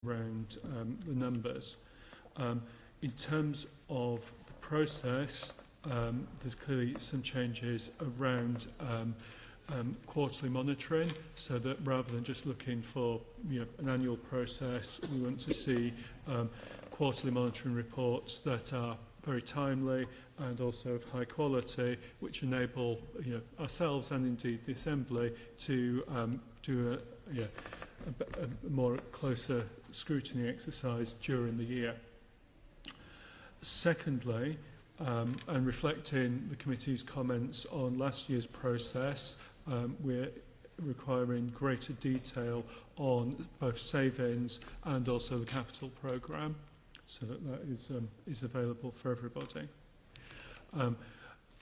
around the numbers. In terms of the process, there's clearly some changes around quarterly monitoring, so that rather than just looking for an annual process, we want to see quarterly monitoring reports that are very timely and also of high quality, which enable ourselves and indeed the Assembly to do a more closer scrutiny exercise during the year. Secondly, and reflecting the committee's comments on last year's process, we're requiring greater detail on both savings and also the capital programme, so that is available for everybody.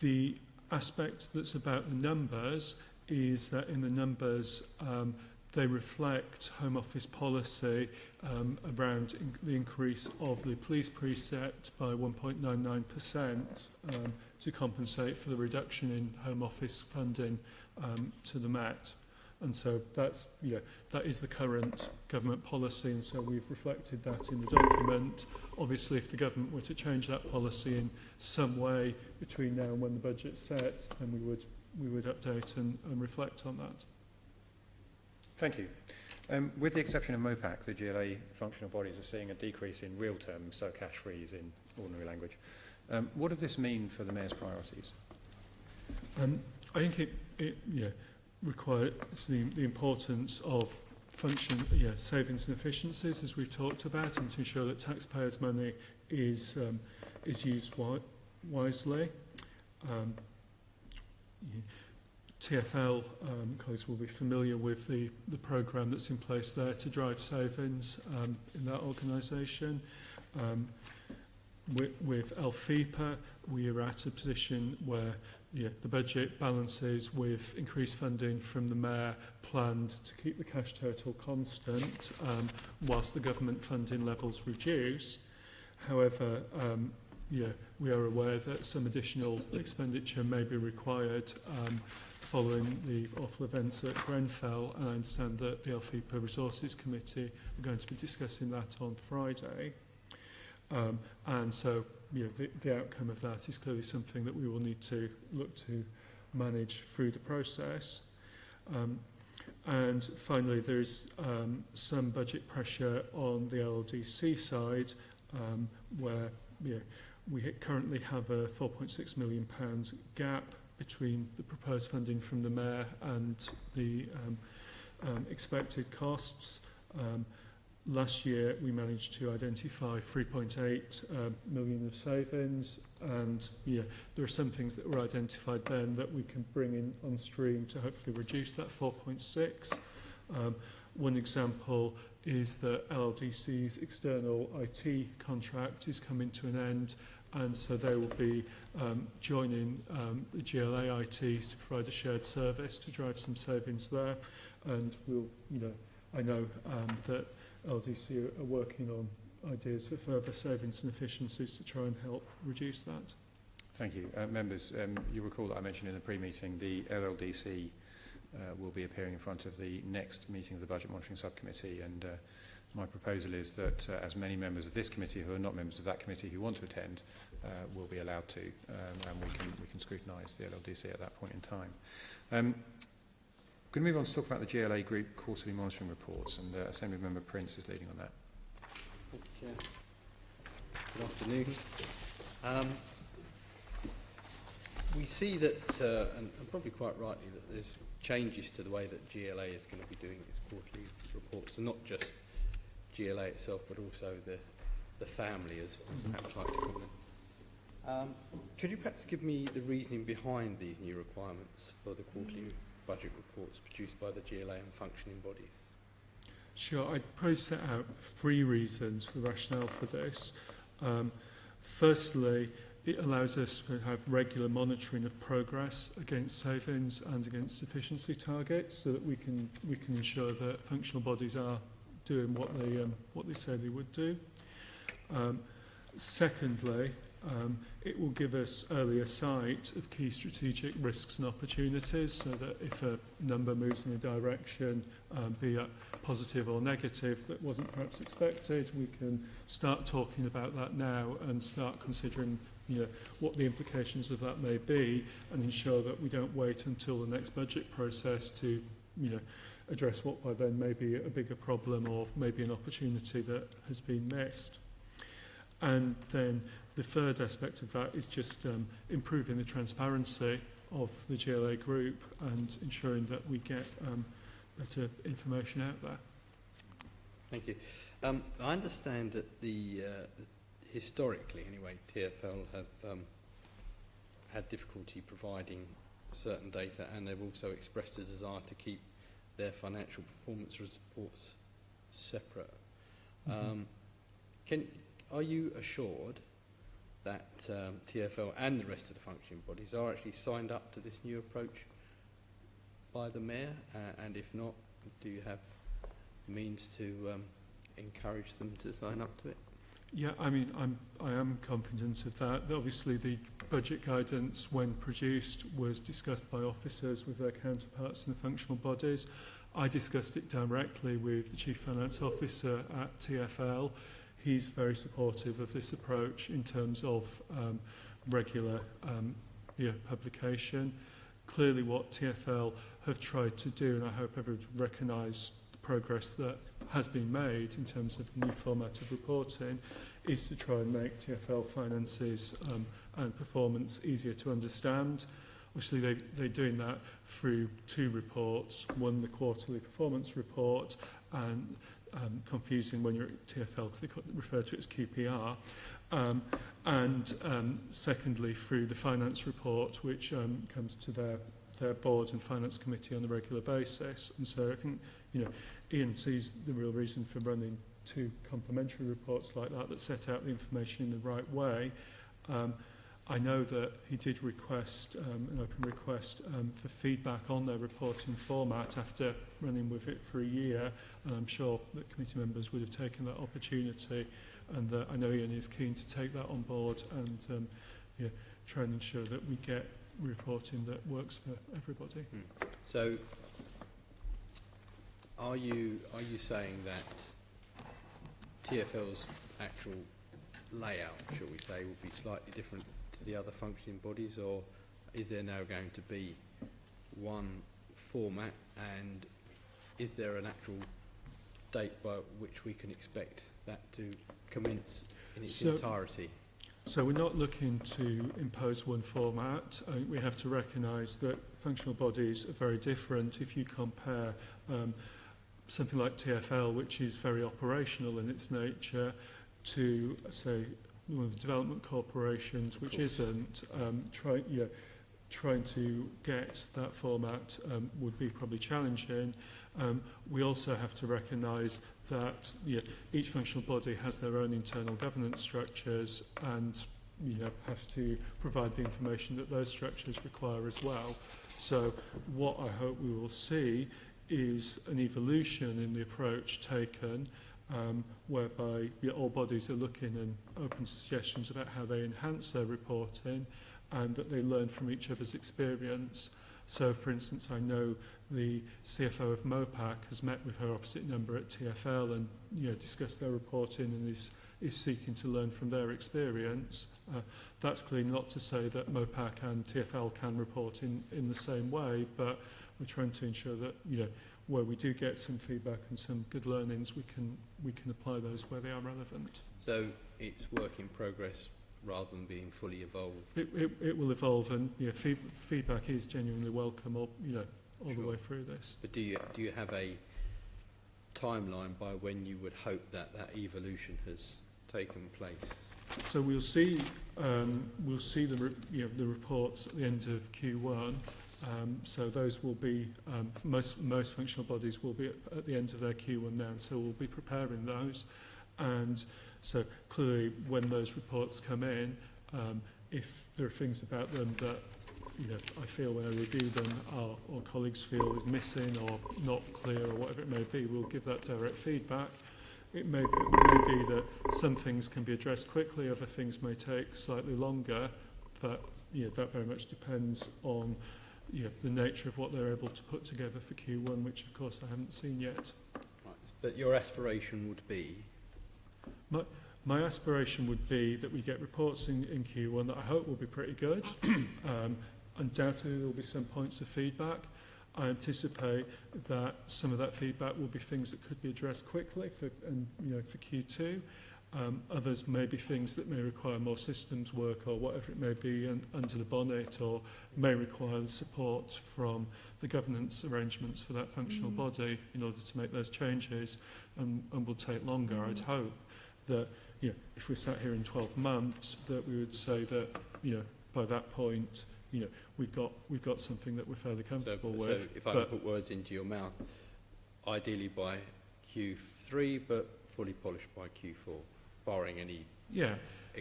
The aspect that's about the numbers is that in the numbers they reflect Home Office policy around the increase of the police precept by 1.99% to compensate for the reduction in Home Office funding to the Met. And so that is the current government policy, and so we've reflected that in the document. Obviously, if the government were to change that policy in some way between now and when the budget's set, then we would update and reflect on that. Thank you. With the exception of MOPAC, the GLA functional bodies are seeing a decrease in real terms, so cash freeze in ordinary language. What does this mean for the Mayor's priorities? I think it requires the importance of savings and efficiencies, as we've talked about, and to ensure that taxpayers' money is used wisely. TfL colleagues will be familiar with the programme that's in place there to drive savings in that organisation. With LFIPA, we are at a position where the budget balances with increased funding from the Mayor, planned to keep the cash total constant whilst the government funding levels reduce. However, we are aware that some additional expenditure may be required following the awful events at Grenfell, and I understand that the LFIPA Resources Committee are going to be discussing that on Friday. And so the outcome of that is clearly something that we will need to look to manage through the process. And finally, there's some budget pressure on the LLDC side, where we currently have a £4.6 million gap between the proposed funding from the Mayor and the expected costs. Last year we managed to identify 3.8 million of savings, and there are some things that were identified then that we can bring in on stream to hopefully reduce that 4.6. One example is that LLDC's external IT contract is coming to an end, and so they will be joining the GLA IT to provide a shared service to drive some savings there. And I know that LDC are working on ideas for further savings and efficiencies to try and help reduce that. Thank you. Members, you recall that I mentioned in the pre-meeting the LLDC will be appearing in front of the next meeting of the Budget Monitoring Subcommittee, and my proposal is that as many members of this committee who are not members of that committee who want to attend will be allowed to, and we can scrutinise the LLDC at that point in time. I'm going to move on to talk about the GLA Group quarterly monitoring reports, and Assembly Member Prince is leading on that. Thank you, Chair. Good afternoon. We see that, and probably quite rightly, that there's changes to the way that GLA is going to be doing its quarterly reports, and not just GLA itself, but also the family, as perhaps like to call them. Could you perhaps give me the reasoning behind these new requirements for the quarterly budget reports produced by the GLA and functioning bodies? Sure, I'd probably set out 3 reasons for the rationale for this. Firstly, it allows us to have regular monitoring of progress against savings and against efficiency targets, so that we can ensure that functional bodies are doing what they say they would do. Secondly, It will give us earlier sight of key strategic risks and opportunities so that if a number moves in a direction, be it positive or negative, that wasn't perhaps expected, we can start talking about that now and start considering what the implications of that may be and ensure that we don't wait until the next budget process to address what by then may be a bigger problem or maybe an opportunity that has been missed. And then the third aspect of that is just improving the transparency of the GLA group and ensuring that we get better information out there. Thank you. I understand that historically, anyway, TfL have had difficulty providing certain data, and they've also expressed a desire to keep their financial performance reports separate. Are you assured that TfL and the rest of the functioning bodies are actually signed up to this new approach by the Mayor? And if not, do you have means to encourage them to sign up to it? Yeah, I mean, I am confident of that. Obviously, the budget guidance, when produced, was discussed by officers with their counterparts in the functional bodies. I discussed it directly with the Chief Finance Officer at TfL. He's very supportive of this approach in terms of regular publication. Clearly, what TfL have tried to do, and I hope everyone recognise the progress that has been made in terms of the new format of reporting, is to try and make TfL finances and performance easier to understand. Obviously, they're doing that through two reports, one the quarterly performance report, and confusing when you're at TfL because they refer to it as QPR, and secondly through the finance report, which comes to their board and finance committee on a regular basis. And so I think Ian sees the real reason for running two complementary reports like that set out the information in the right way. I know that he did request an open request for feedback on their reporting format after running with it for a year, and I'm sure that committee members would have taken that opportunity, and I know Ian is keen to take that on board and try and ensure that we get reporting that works for everybody. So are you saying that TfL's actual layout, shall we say, will be slightly different to the other functioning bodies, or is there now going to be one format, and is there an actual date by which we can expect that to commence in its entirety? So we're not looking to impose one format. We have to recognise that functional bodies are very different. If you compare something like TfL, which is very operational in its nature, to, say, one of the development corporations, which isn't, trying to get that format would be probably challenging. We also have to recognise that each functional body has their own internal governance structures and have to provide the information that those structures require as well. So what I hope we will see is an evolution in the approach taken, whereby all bodies are looking and open to suggestions about how they enhance their reporting and that they learn from each other's experience. So, for instance, I know the CFO of Mopac has met with her opposite number at TfL and discussed their reporting and is seeking to learn from their experience. That's clearly not to say that Mopac and TfL can report in the same way, but we're trying to ensure that where we do get some feedback and some good learnings, we can apply those where they are relevant. So it's work in progress rather than being fully evolved. It will evolve, and feedback is genuinely welcome all the way through this. But do you have a timeline by when you would hope that evolution has taken place? So we'll see the reports at the end of Q1. So those will be most functional bodies will be at the end of their Q1 now. So we'll be preparing those, and so clearly when those reports come in, if there are things about them that I feel when I review them or colleagues feel is missing or not clear or whatever it may be, we'll give that direct feedback. it may be that some things can be addressed quickly, other things may take slightly longer, but that very much depends on the nature of what they're able to put together for Q1, which of course I haven't seen yet. Right. But your aspiration would be? My aspiration would be that we get reports in Q1 that I hope will be pretty good. Undoubtedly there will be some points of feedback. I anticipate that some of that feedback will be things that could be addressed quickly for Q2. Others may be things that may require more systems work or whatever it may be under the bonnet, or may require the support from the governance arrangements for that functional body in order to make those changes, and will take longer. I'd hope that if we sat here in 12 months that we would say that by that point we've got something that we're fairly comfortable with. So if I can put words into your mouth, ideally by Q3, but fully polished by Q4, barring any. Yeah,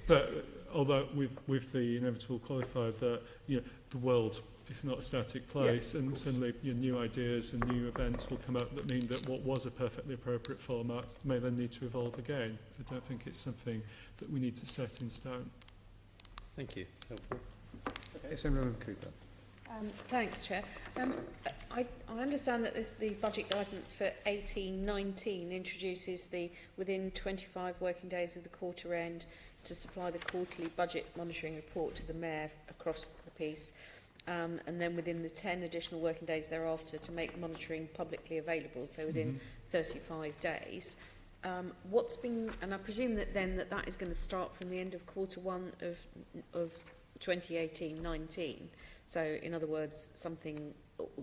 but although with the inevitable qualifier that the world is not a static place, and suddenly new ideas and new events will come up that mean that what was a perfectly appropriate format may then need to evolve again. I don't think it's something that we need to set in stone. Thank you. Helpful. Okay, Senator Cooper. Thanks, Chair. I understand that the budget guidance for 18-19 introduces the within 25 working days of the quarter end to supply the quarterly budget monitoring report to the Mayor across the piece, and then within the 10 additional working days thereafter to make monitoring publicly available, so within 35 days. And I presume that then that is going to start from the end of quarter one of 2018-19. So, in other words,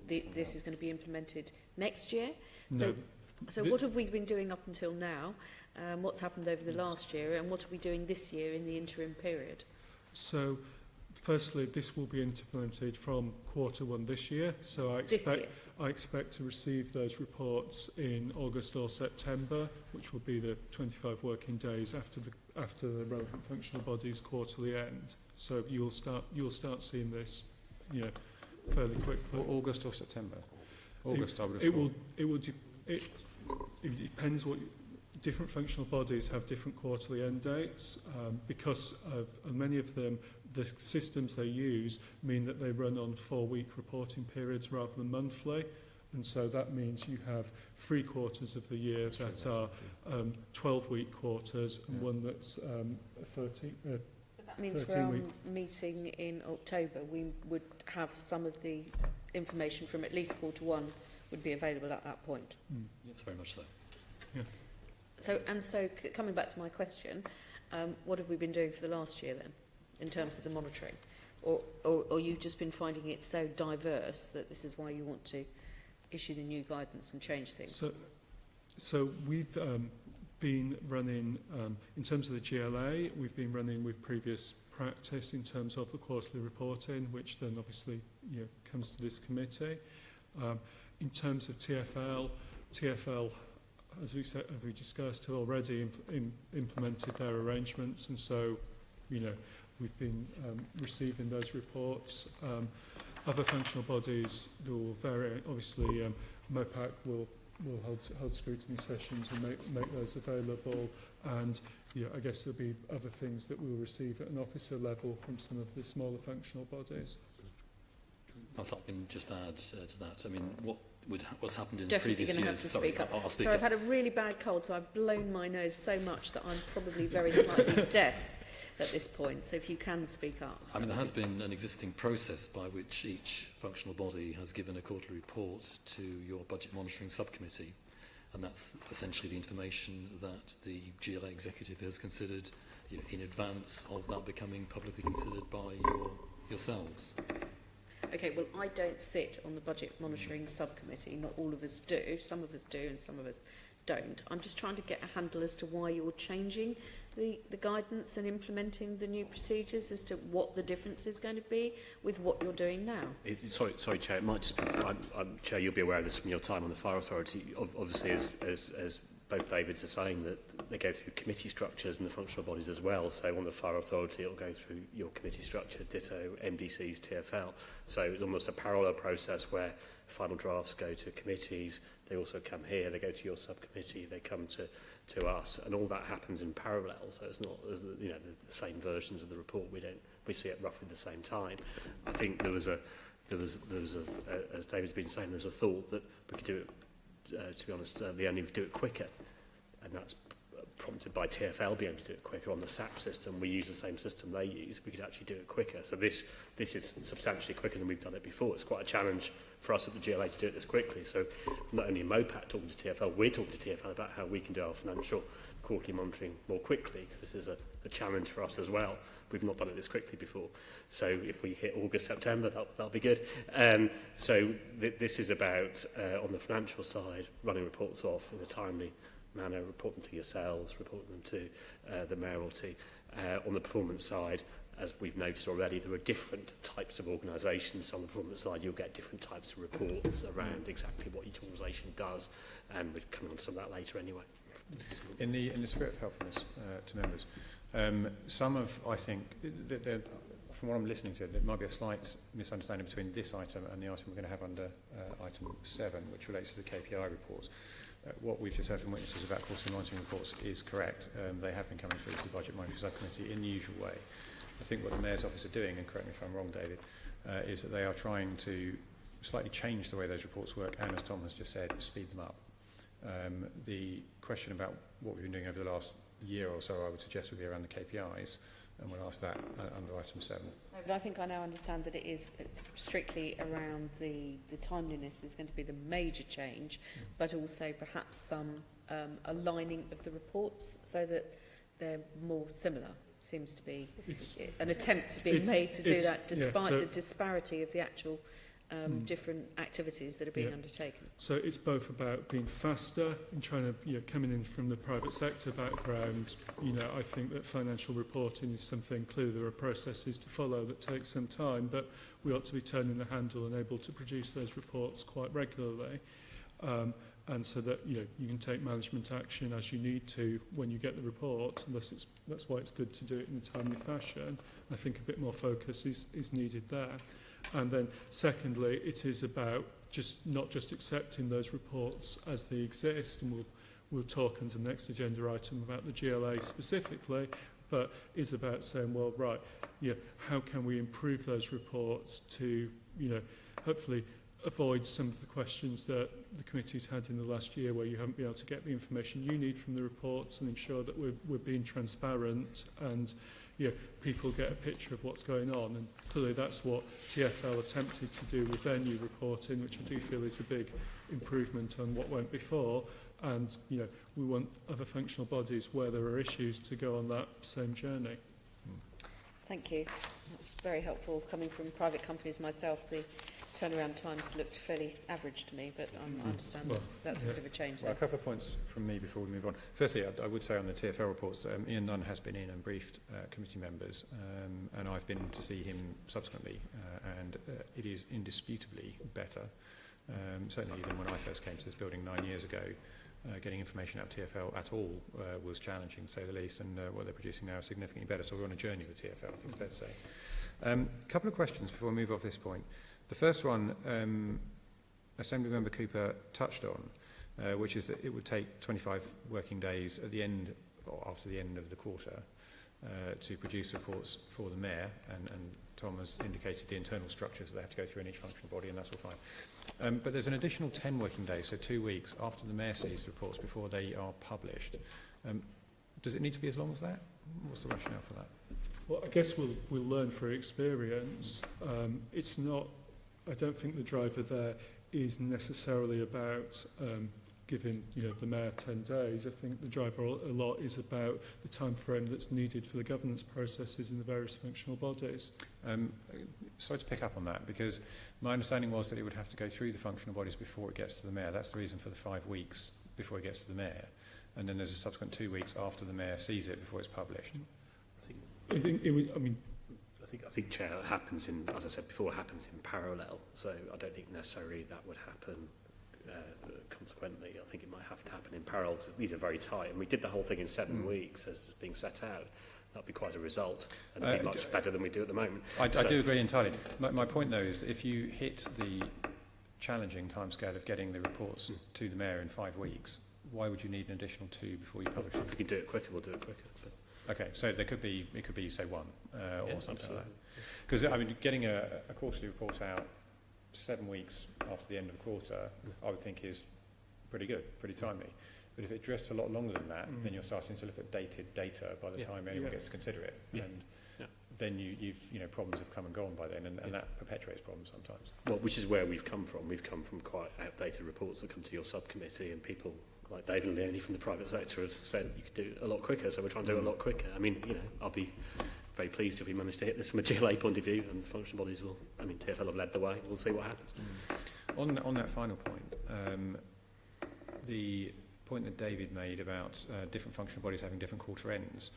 this is going to be implemented next year. No. So what have we been doing up until now? What's happened over the last year, and what are we doing this year in the interim period? So, firstly, this will be implemented from quarter one this year. So I expect to receive those reports in August or September, which will be the 25 working days after the relevant functional body's quarterly end. So you'll start seeing this, fairly quickly. August or September? August, I would have thought. It depends what different functional bodies have different quarterly end dates, because of many of them. The systems they use mean that they run on 4-week reporting periods rather than monthly, and so that means you have 3 quarters of the year that are 12-week quarters and one that's 13. That means for our meeting in October, we would have some of the information from at least quarter one would be available at that point. Yes, very much so. Yeah. So coming back to my question, what have we been doing for the last year then, in terms of the monitoring? Or you've just been finding it so diverse that this is why you want to issue the new guidance and change things? So we've been running, in terms of the GLA, we've been running with previous practice in terms of the quarterly reporting, which then obviously comes to this committee. In terms of TfL, as we discussed, have already implemented their arrangements, and so we've been receiving those reports. Other functional bodies will vary. Obviously, MOPAC will hold scrutiny sessions and make those available, and I guess there'll be other things that we'll receive at an officer level from some of the smaller functional bodies. Perhaps I can just add to that. I mean, what's happened in Definitely previous going to years? have to speak up. I'll speak Sorry, up. I've had a really bad cold, so I've blown my nose so much that I'm probably very slightly deaf at this point. So if you can speak up. I mean, there has been an existing process by which each functional body has given a quarterly report to your budget monitoring subcommittee, and that's essentially the information that the GLA executive has considered in advance of that becoming publicly considered by yourselves. Okay, well, I don't sit on the budget monitoring subcommittee. Not all of us do. Some of us do and some of us don't. I'm just trying to get a handle as to why you're changing the guidance and implementing the new procedures, as to what the difference is going to be with what you're doing now. Sorry, Chair. It might just be, I'm Chair, you'll be aware of this from your time on the Fire Authority. Obviously, as both Davids are saying, that they go through committee structures and the functional bodies as well. So on the Fire Authority, it'll go through your committee structure, ditto MDC's TfL. So it's almost a parallel process where final drafts go to committees. They also come here, they go to your subcommittee, they come to to us, and all that happens in parallel. So it's not, you know, the same versions of the report. We see it roughly the same time. I think there was as David's been saying, there's a thought that we could do it. To be honest, Leonie, we could do it quicker, and that's prompted by TfL being able to do it quicker on the SAP system. We use the same system they use. We could actually do it quicker. So this is substantially quicker than we've done it before. It's quite a challenge for us at the GLA to do it this quickly. So not only MOPAT talking to TfL, we're talking to TfL about how we can do our financial quarterly monitoring more quickly, because this is a challenge for us as well. We've not done it this quickly before. So if we hit August, September, that'll be good. So this is about, on the financial side, running reports off in a timely manner, report them to yourselves, report them to the Mayoralty. On the performance side, as we've noted already, there are different types of organisations. On the performance side, you'll get different types of reports around exactly what each organisation does, and we'll come on to some of that later anyway. In the spirit of helpfulness to members, some of, I think, from what I'm listening to, there might be a slight misunderstanding between this item and the item we're going to have under item 7, which relates to the KPI reports. What we've just heard from witnesses about quarterly monitoring reports is correct. They have been coming through to the Budget Monitoring Subcommittee in the usual way. I think what the Mayor's Office are doing, and correct me if I'm wrong, David, is that they are trying to slightly change the way those reports work, and as Tom has just said, speed them up. The question about what we've been doing over the last year or so, I would suggest, would be around the KPIs, and we'll ask that under item 7. No, but I think I now understand that it's strictly around the timeliness is going to be the major change, but also perhaps some aligning of the reports so that they're more similar. Seems to be an attempt to be made to do that, despite the disparity of the actual different activities that are being undertaken. So it's both about being faster and trying to, coming in from the private sector background. I think that financial reporting is something, clearly there are processes to follow that take some time, but we ought to be turning the handle and able to produce those reports quite regularly. And so that you can take management action as you need to when you get the report, and that's why it's good to do it in a timely fashion. I think a bit more focus is needed there. And then secondly, it is about not just accepting those reports as they exist, and we'll talk under the next agenda item about the GLA specifically, but is about saying, well, right, how can we improve those reports to, hopefully avoid some of the questions that the committee's had in the last year where you haven't been able to get the information you need from the reports, and ensure that we're being transparent and people get a picture of what's going on. And clearly that's what TfL attempted to do with their new reporting, which I do feel is a big improvement on what went before. And we want other functional bodies where there are issues to go on that same journey. Thank you. That's very helpful. Coming from private companies myself, the turnaround times looked fairly average to me, but I understand that's a bit of a change Well, there. a couple of points from me before we move on. Firstly, I would say on the TfL reports, Ian Nunn has been in and briefed committee members, and I've been to see him subsequently, and it is indisputably better. Certainly even when I first came to this building 9 years ago, getting information out of TfL at all was challenging, to say the least, and what they're producing now is significantly better. So we're on a journey with TfL, I think it's fair to say. A couple of questions before we move off this point. The first one, Assemblymember Cooper touched on, which is that it would take 25 working days at the end, or after the end of the quarter, to produce reports for the Mayor, and Tom has indicated the internal structures that they have to go through in each functional body, and that's all fine. But there's an additional 10 working days, so 2 weeks after the Mayor sees the reports before they are published. Does it need to be as long as that? What's the rationale for that? Well, I guess we'll learn through experience. It's not, I don't think the driver there is necessarily about giving the Mayor 10 days. I think the driver a lot is about the time frame that's needed for the governance processes in the various functional bodies. Sorry to pick up on that, because my understanding was that it would have to go through the functional bodies before it gets to the Mayor. That's the reason for the 5 weeks before it gets to the Mayor. And then there's a subsequent 2 weeks after the Mayor sees it before it's published. I think, Chair, it happens in, as I said before, happens in parallel. So I don't think necessarily that would happen consequently. I think it might have to happen in parallel, because these are very tight. And we did the whole thing in 7 weeks as being set out. That'd be quite a result, and it'd be much better than we do at the moment. I do agree entirely. My point, though, is that if you hit the challenging timescale of getting the reports to the Mayor in 5 weeks, why would you need an additional 2 before you publish If it? we can do it quicker, we'll do it quicker. But Okay, so it could be say 1 yeah, or something absolutely. like that. Because I mean, getting a quarterly report out 7 weeks after the end of the quarter, I would think is pretty good, pretty timely. But if it drifts a lot longer than that, then you're starting to look at dated data by the Yeah. time anyone Yeah. gets to consider it, Yeah. and Yeah. then you've problems have come and gone by then, and Yeah. that perpetuates problems sometimes. Well, which is where we've come from. We've come from quite outdated reports that come to your subcommittee, and people like David and Leonie from the private sector have said you could do it a lot quicker, so we're trying to do it a lot quicker. I mean, I'll be very pleased if we manage to hit this from a GLA point of view, and the functional bodies will, TfL have led the way, we'll see what happens. On that final point, the point that David made about different functional bodies having different quarter ends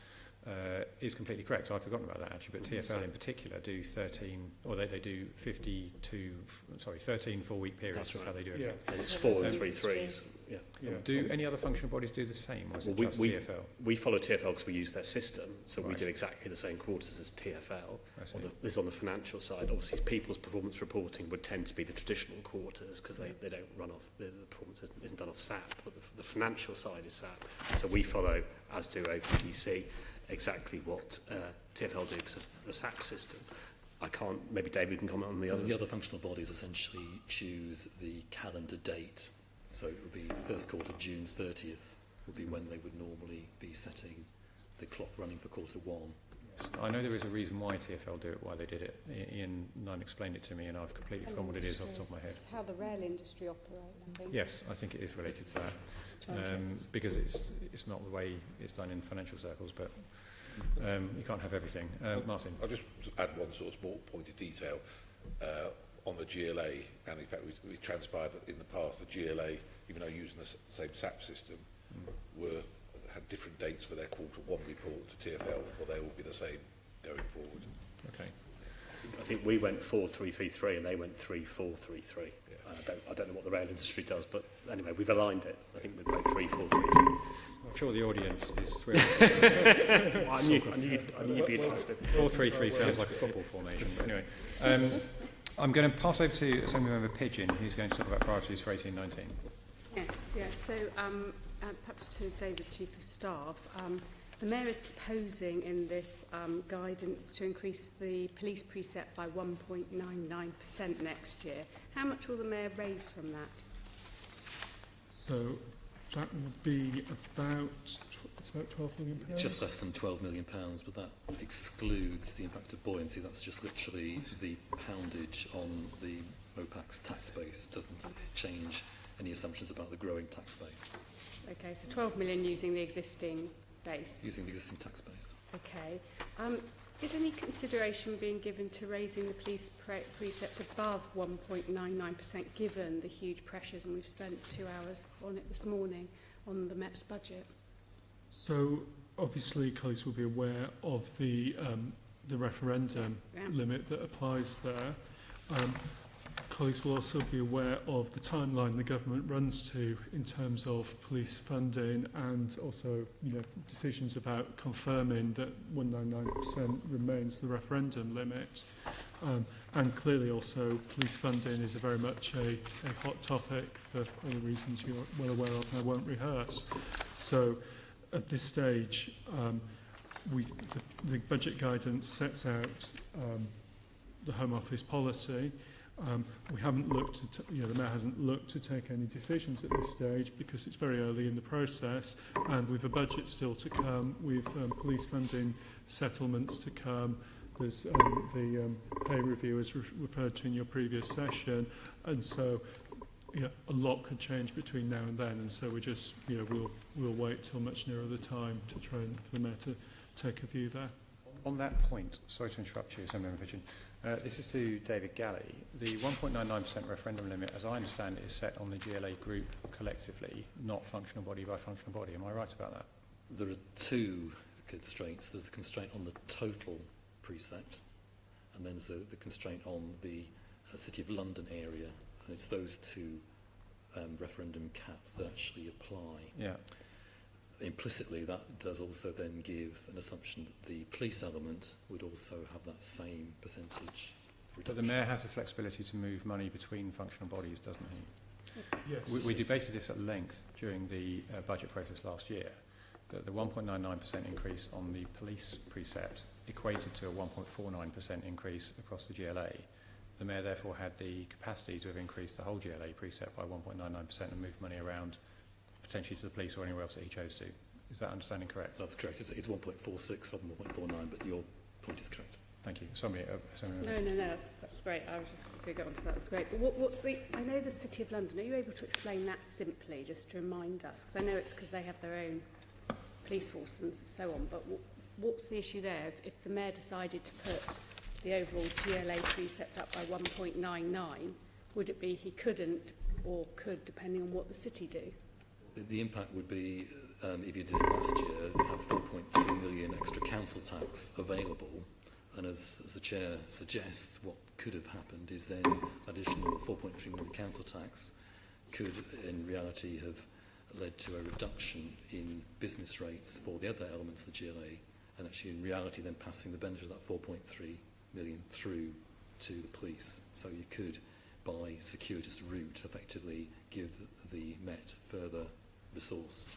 is completely correct. I'd forgotten about that actually, but TfL in particular do 13 13 4-week periods. That's Is how right. they do it. Yeah. And it's 4 and Um, 3 threes. Yeah. Yeah. Do any other functional bodies do the same, or is it Well, just we- TfL? We follow TfL because we use their system, so we Right. do exactly the same quarters as TfL. I see. This is on the financial side. Obviously, people's performance reporting would tend to be the traditional quarters because they don't run off, the performance isn't done off SAP, but the financial side is SAP. So we follow, as do OPTC, exactly what TfL do because of the SAP system. Maybe David can comment on the others. The other functional bodies essentially choose the calendar date. So it would be first quarter, June 30th, would be when they would normally be setting the clock running for quarter 1. Yes. I know there is a reason why TfL do it, why they did it. Ian Nunn explained it to me, and I've completely forgotten what it is off the top of my head. It's how the rail industry operate, I think. Yes, I think it is related to that, because it's not the way it's done in financial circles, but you can't have everything. Martin. I'll just add one sort of small point of detail on the GLA, and in fact we transpired that in the past the GLA, even though using the same SAP system, had different dates for their quarter 1 report to TfL, or they will be the same going forward. Okay. I think we went 4-3-3-3 and they went 3-4-3-3. I don't know what the rail industry does, but anyway, we've aligned it. I think we're both 3-4-3-3. I'm sure the audience is thrilled. I knew you'd be interested. 4-3-3 sounds like a football formation, but anyway. I'm going to pass over to Assemblymember Pigeon, who's going to talk about priorities for 18-19. Yes. So perhaps to David, Chief of Staff, the Mayor is proposing in this guidance to increase the police precept by 1.99% next year. How much will the Mayor raise from that? So that would be about, it's about £12 million. It's just less than £12 million, but that excludes the impact of buoyancy. That's just literally the poundage on the MOPAC's tax base. Doesn't change any assumptions about the growing tax base, Okay, so 12 million using the existing base. using the existing tax base. Okay. Is any consideration being given to raising the police precept above 1.99% given the huge pressures, and we've spent 2 hours on it this morning, on the Met's budget? So obviously colleagues will be aware of the referendum Yeah. limit that applies there. Colleagues will also be aware of the timeline the government runs to in terms of police funding, and also decisions about confirming that 199% remains the referendum limit. And clearly also police funding is very much a hot topic for all the reasons you're well aware of, and I won't rehearse. So at this stage, the budget guidance sets out the Home Office policy. We haven't looked at, the Mayor hasn't looked to take any decisions at this stage because it's very early in the process, and with a budget still to come, with police funding settlements to come. There's the pay review as referred to in your previous session, and so a lot could change between now and then, and so we just we'll wait till much nearer the time to try and for the Mayor to take a view there. On that point, sorry to interrupt you, Assemblymember Pigeon. This is to David Galley. The 1.99% referendum limit, as I understand it, is set on the GLA group collectively, not functional body by functional body. Am I right about that? There are 2 constraints. There's a constraint on the total precept, and then there's the constraint on the City of London area. And it's those 2 referendum caps that actually apply. Yeah. Implicitly, that does also then give an assumption that the police element would also have that same percentage But reduction. the Mayor has the flexibility to move money between functional bodies, doesn't he? Yes. We debated this at length during the budget process last year, that the 1.99% increase on the police precept equated to a 1.49% increase across the GLA. The Mayor therefore had the capacity to have increased the whole GLA precept by 1.99% and moved money around potentially to the police or anywhere else that he chose to. Is that understanding correct? That's correct. It's 1.46 rather than 1.49, but your point is correct. Thank you. Somebody No, that's great. I was just going to get onto that. That's great. But what's the? I know the City of London. Are you able to explain that simply, just to remind us? Because I know it's because they have their own police force and so on. But what's the issue there? If the Mayor decided to put the overall GLA precept up by 1.99, would it be he couldn't or could, depending on what the city do? The impact would be, if you did it last year, you have 4.3 million extra council tax available. And as the Chair suggests, what could have happened is then additional 4.3 million council tax could in reality have led to a reduction in business rates for the other elements of the GLA, and actually in reality then passing the benefit of that 4.3 million through to the police. So you could, by circuitous route, effectively give the Met further resource.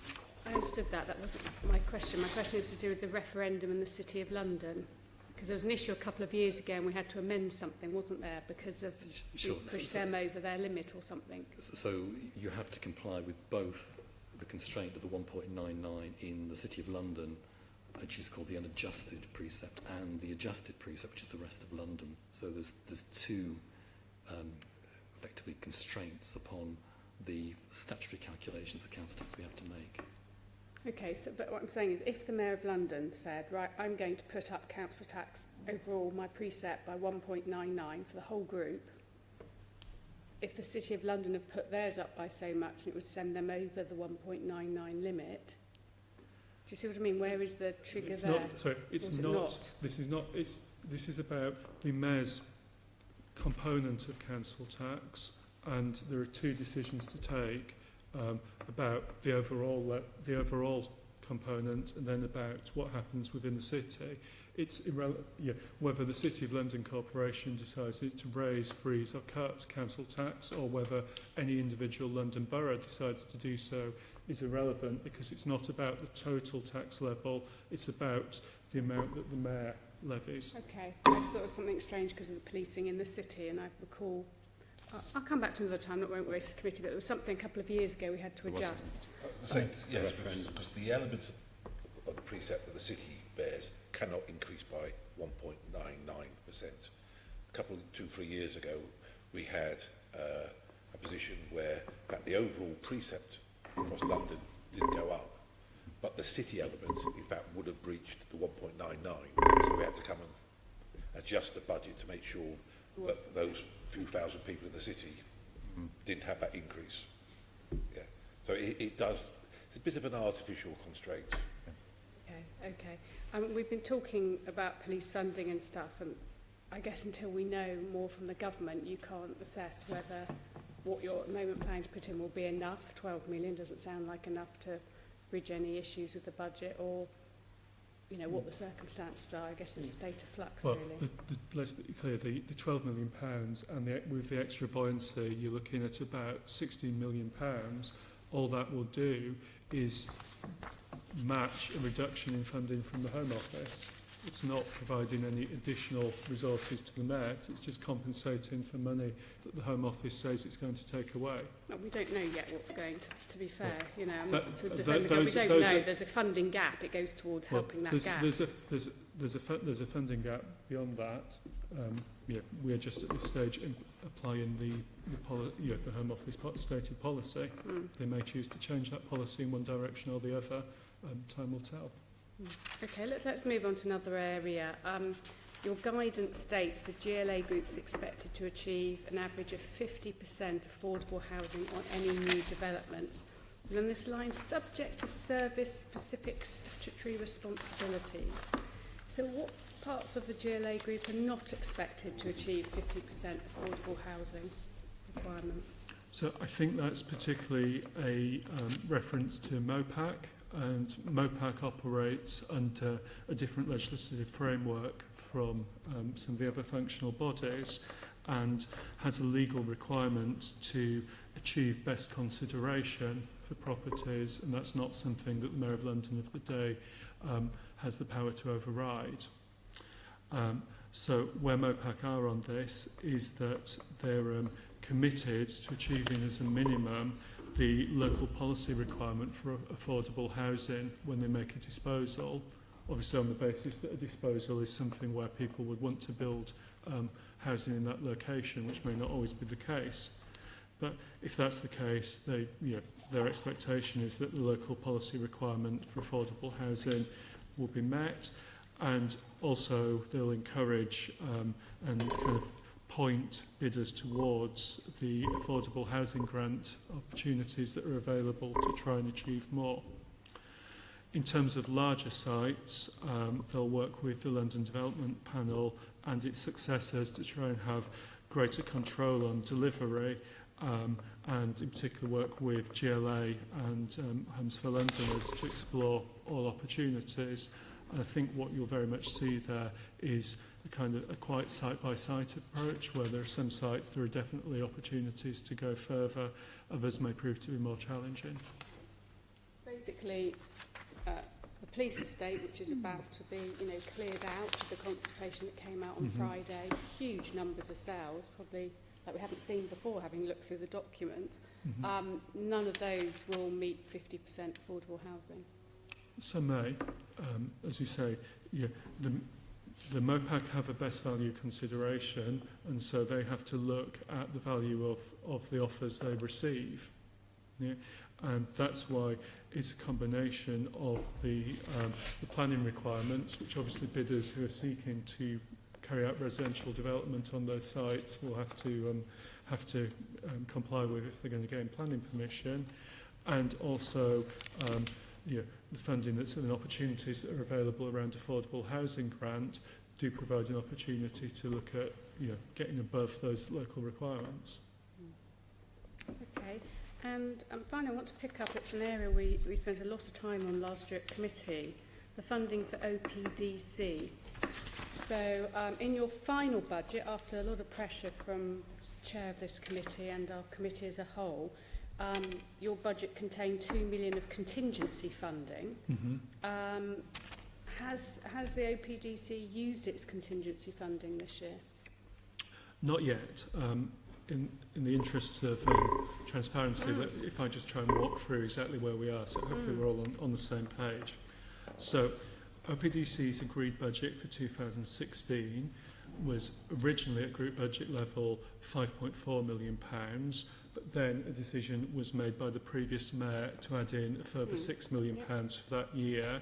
I understood that. That wasn't my question. My question is to do with the referendum in the City of London. Because there was an issue a couple of years ago and we had to amend something, wasn't there? Because of Sure. we pushed them over their limit or something. So you have to comply with both the constraint of the 1.99 in the City of London, which is called the unadjusted precept, and the adjusted precept, which is the rest of London. So there's two effectively constraints upon the statutory calculations of council tax we have to make. Okay, so but what I'm saying is if the Mayor of London said, right, I'm going to put up council tax overall, my precept by 1.99 for the whole group, if the City of London have put theirs up by so much, it would send them over the 1.99 limit. Do you see what I mean? Where is the trigger It's there? not, sorry, it's Or is it not, not? this is about the Mayor's component of council tax, and there are two decisions to take about the overall component and then about what happens within the city. It's whether the City of London Corporation decides to raise, freeze or cut council tax, or whether any individual London borough decides to do so is irrelevant, because it's not about the total tax level, it's about the amount that the Mayor levies. Okay, I just thought it was something strange because of the policing in the city, and I recall, I'll come back to another time, I won't waste the committee, but there was something a couple of years ago we had to adjust. Yes, because the element of the precept that the city bears cannot increase by 1.99%. A couple, 2-3 years ago, we had a position where, in fact, the overall precept across London didn't go up, but the city element, in fact, would have breached the 1.99. So we had to come and adjust the budget to make sure that those few thousand people in the city didn't have that increase. Yeah. So it does, it's a bit of an artificial constraint. Okay. We've been talking about police funding and stuff, and I guess until we know more from the government, you can't assess whether what you're at the moment planning to put in will be enough. 12 million doesn't sound like enough to bridge any issues with the budget, or you know what the circumstances are. I guess it's a state of flux, Well, really. let's be clear, the £12 million and with the extra buoyancy, you're looking at about £16 million. All that will do is match a reduction in funding from the Home Office. It's not providing any additional resources to the Met, it's just compensating for money that the Home Office says it's going to take away. Well, we don't know yet what's going to be fair. You know, I'm That- not to defend the government. We don't know. There's a funding gap. It goes towards helping that gap. There's a funding gap beyond that. We're just at this stage applying the Home Office stated policy. They may choose to change that policy in one direction or the other. Time will tell. Okay, let's move on to another area. Your guidance states the GLA group's expected to achieve an average of 50% affordable housing on any new developments. And then this line, subject to service-specific statutory responsibilities. So what parts of the GLA group are not expected to achieve 50% affordable housing requirement? So I think that's particularly a reference to MOPAC, and MOPAC operates under a different legislative framework from some of the other functional bodies, and has a legal requirement to achieve best consideration for properties, and that's not something that the Mayor of London of the day has the power to override. So where MOPAC are on this is that they're committed to achieving as a minimum the local policy requirement for affordable housing when they make a disposal, obviously on the basis that a disposal is something where people would want to build housing in that location, which may not always be the case. But if that's the case, their expectation is that the local policy requirement for affordable housing will be met, and also they'll encourage and kind of point bidders towards the affordable housing grant opportunities that are available to try and achieve more. In terms of larger sites, they'll work with the London Development Panel and its successors to try and have greater control on delivery, and in particular work with GLA and Homes for Londoners to explore all opportunities. And I think what you'll very much see there is a kind of a quite site-by-site approach, where there are some sites there are definitely opportunities to go further, others may prove to be more challenging. Basically, the police estate, which is about to be, cleared out of the consultation that came out on Friday, huge numbers of sales, probably like we haven't seen before, having looked through the document. None of those will meet 50% affordable housing. Some may, as you say, the MOPAC have a best value consideration, and so they have to look at the value of the offers they receive. Yeah? And that's why it's a combination of the planning requirements, which obviously bidders who are seeking to carry out residential development on those sites will have to comply with if they're going to gain planning permission, and also the funding that's and opportunities that are available around affordable housing grant do provide an opportunity to look at getting above those local requirements. Okay, and finally I want to pick up, it's an area we spent a lot of time on last year at committee, the funding for OPDC. So in your final budget, after a lot of pressure from the chair of this committee and our committee as a whole, your budget contained 2 million of contingency funding. Has the OPDC used its contingency funding this year? Not yet. In the interest of transparency, if I just try and walk through exactly where we are, so hopefully we're all on the same page. So OPDC's agreed budget for 2016 was originally at group budget level £5.4 million, but then a decision was made by the previous mayor to add in a further £6 million for that year.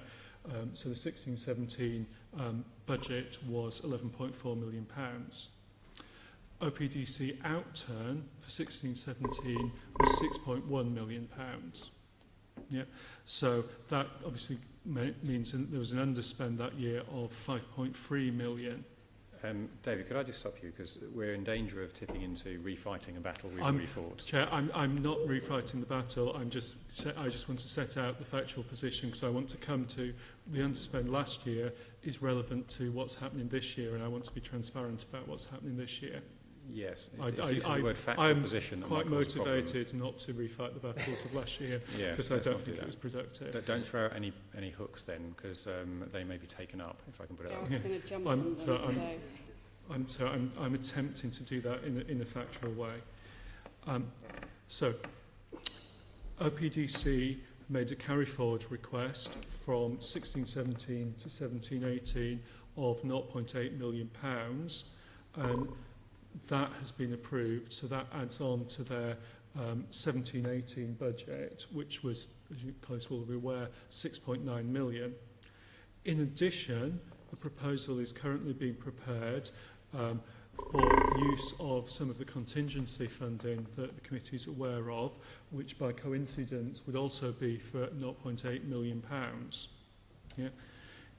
So the 16-17 budget was £11.4 million. OPDC outturn for 16-17 was £6.1 million. Yeah. So that obviously means there was an underspend that year of 5.3 million. David, could I just stop you, because we're in danger of tipping into refighting a battle we've already fought. Chair, I'm not refighting the battle. I just want to set out the factual position, because I want to come to the underspend last year is relevant to what's happening this year, and I want to be transparent about what's happening this year. Yes, it's using the word factual I'm position. quite motivated not to refight the battles of last year, because I don't think it was productive. But don't throw out any hooks then, because they may be taken up, if I can put it I that was way. going to jump on them, I'm attempting to do that in a factual way. So OPDC made a carry forward request from 16-17 to 17-18 of £0.8 million, and that has been approved, so that adds on to their 17-18 budget, which was, as you close will be aware, 6.9 million. In addition, a proposal is currently being prepared for use of some of the contingency funding that the committee is aware of, which by coincidence would also be for £0.8 million. Yeah.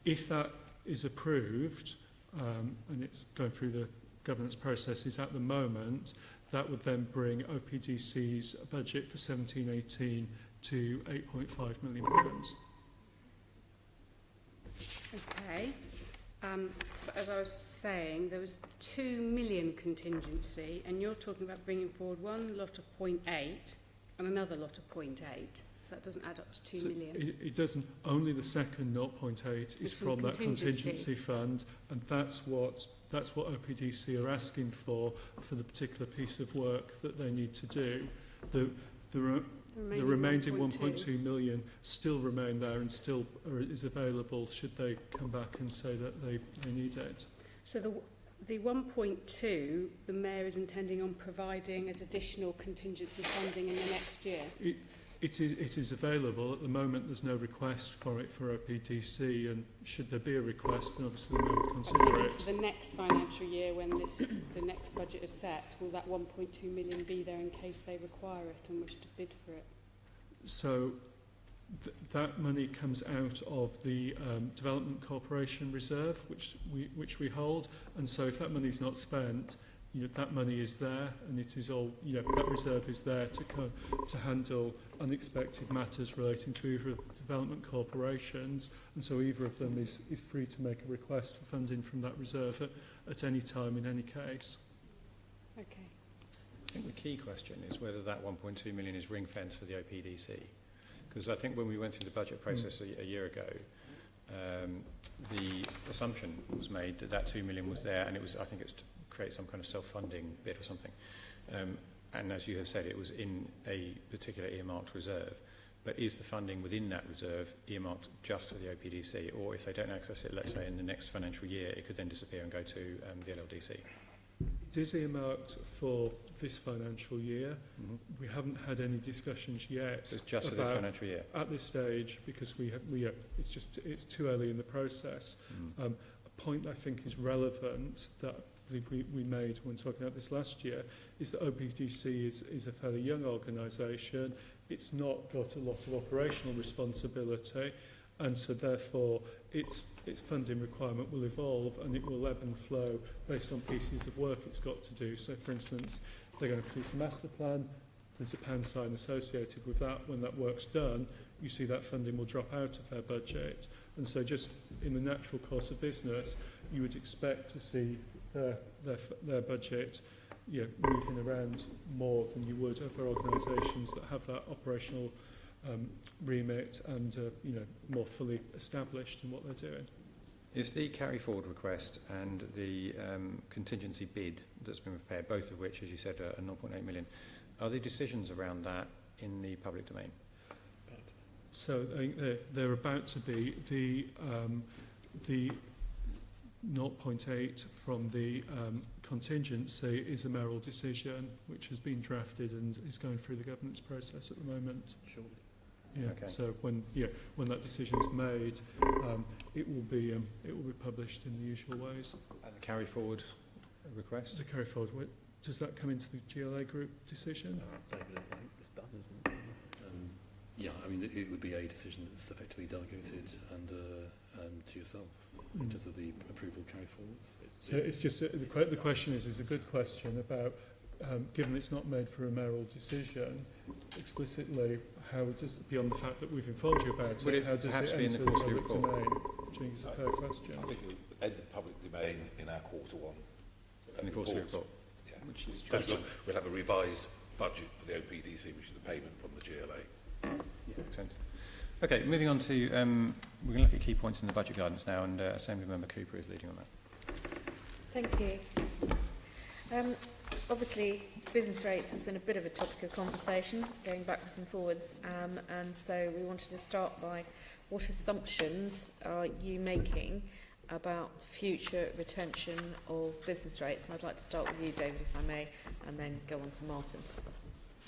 If that is approved, and it's going through the governance processes at the moment, that would then bring OPDC's budget for 17-18 to £8.5 million. Okay. But as I was saying, there was 2 million contingency, and you're talking about bringing forward one lot of 0.8 and another lot of 0.8. So that doesn't add up to 2 So million. it doesn't. Only the second 0.8 is It's from that contingency fund, and that's what OPDC are asking for the particular piece of work that they need to do. The remaining 1.2 million still remain there and still is available should they come back and say that they need it. So the 1.2, the Mayor is intending on providing as additional contingency funding in the next year. It is available. At the moment, there's no request for it for OPDC, and should there be a request, then obviously we would consider it. Into the next financial year, when the next budget is set, will that 1.2 million be there in case they require it and wish to bid for it? So that money comes out of the Development Corporation Reserve, which we hold, and so if that money is not spent, that money is there, and it is all, that reserve is there to handle unexpected matters relating to either of the development corporations, and so either of them is free to make a request for funding from that reserve at any time in any case. Okay. I think the key question is whether that 1.2 million is ring-fenced for the OPDC. Because I think when we went through the budget process a year ago, the assumption was made that 2 million was there, and I think it was to create some kind of self-funding bit or something. And as you have said, it was in a particular earmarked reserve. But is the funding within that reserve earmarked just for the OPDC? Or if they don't access it, let's say in the next financial year, it could then disappear and go to the LLDC? It is earmarked for this financial year. Mm-hmm. We haven't had any discussions yet. So it's just for this financial year? At this stage, because it's too early in the process. Mm. A point I think is relevant that we made when talking about this last year is that OPDC is a fairly young organisation. It's not got a lot of operational responsibility, and so therefore its funding requirement will evolve, and it will ebb and flow based on pieces of work it's got to do. So for instance, if they're going to produce a master plan, there's a pound sign associated with that. When that work's done, you see that funding will drop out of their budget, and so just in the natural course of business, you would expect to see their budget moving around more than you would other organisations that have that operational remit and more fully established in what they're doing. Is the carry forward request and the contingency bid that's been prepared, both of which, as you said, are 0.8 million, are there decisions around that in the public domain? So they're about to be the 0.8 from the contingency is a mayoral decision which has been drafted and is going through the governance process at the moment. Sure. Yeah. Okay. So when that decision's made, it will be published in the usual ways. And the carry forward request? To carry forward, does that come into the GLA group decision? It's done, isn't it? Yeah, I mean, it would be a decision that's effectively delegated and to yourself in terms of the approval carry forwards. So it's just the question is a good question about given it's not made for a mayoral decision explicitly, how does, beyond the fact that we've informed you about Would it, it how does perhaps it be in enter the the quarterly public report? domain? Which I think is a fair question. I think it will enter the public domain in our quarter one. In the quarterly report? Yeah. Which is We'll have a revised budget for the OPDC, which is the payment from the GLA. Makes sense. Okay, moving on to, we're going to look at key points in the budget guidance now, and Assemblymember Cooper is leading on that. Thank you. Obviously, business rates has been a bit of a topic of conversation, going backwards and forwards, and so we wanted to start by what assumptions are you making about future retention of business rates? And I'd like to start with you, David, if I may, and then go on to Martin.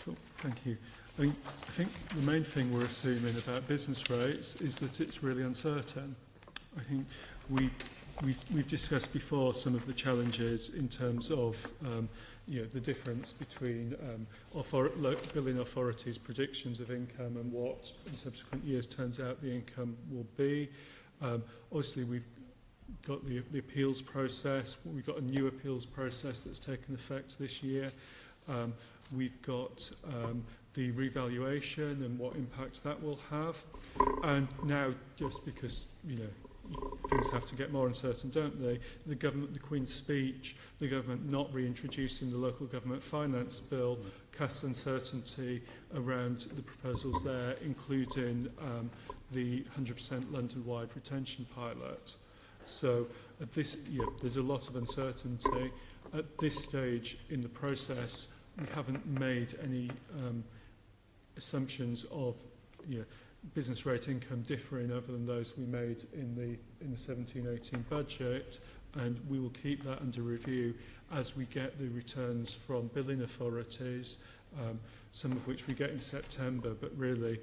Cool, thank you. I think the main thing we're assuming about business rates is that it's really uncertain. I think we've discussed before some of the challenges in terms of the difference between billing authorities' predictions of income and what in subsequent years turns out the income will be. Obviously, we've got the appeals process. We've got a new appeals process that's taken effect this year. We've got the revaluation and what impact that will have. And now, just because, things have to get more uncertain, don't they? The government, the Queen's speech, the government not reintroducing the local government finance bill casts uncertainty around the proposals there, including the 100% London-wide retention pilot. So at this, there's a lot of uncertainty. At this stage in the process, we haven't made any assumptions of business rate income differing other than those we made in the 17-18 budget, and we will keep that under review as we get the returns from billing authorities, some of which we get in September, but really